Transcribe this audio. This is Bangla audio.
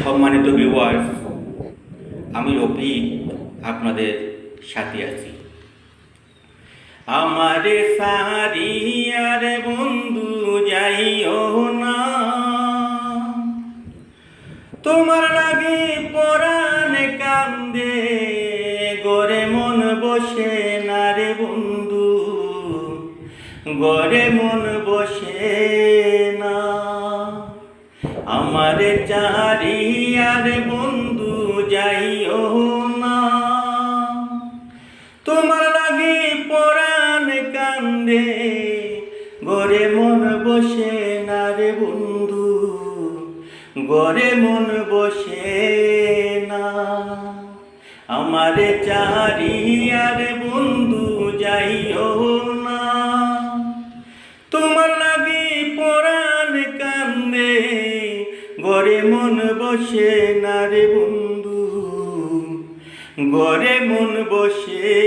সম্মানিত ভিউয়ার্স, আমি রফিক আপনাদের সাথে আছি। আমারে সারিয়ার বন্ধু যাইও না, তোমার লাগে পরাণ কান্দে, গরে মন বসে না রে বন্ধু, গরে মন বসে না। আমারে চারিয়ার বন্ধু যাইও না, তোমার লাগে পরাণ কান্দে, গরে মন বসে না রে বন্ধু, গরে মন বসে না। আমারে চারিয়ার বন্ধু যাইও না, তোমার লাগে পরাণ কান্দে, গরে মন বসে না রে বন্ধু, গরে মন বসে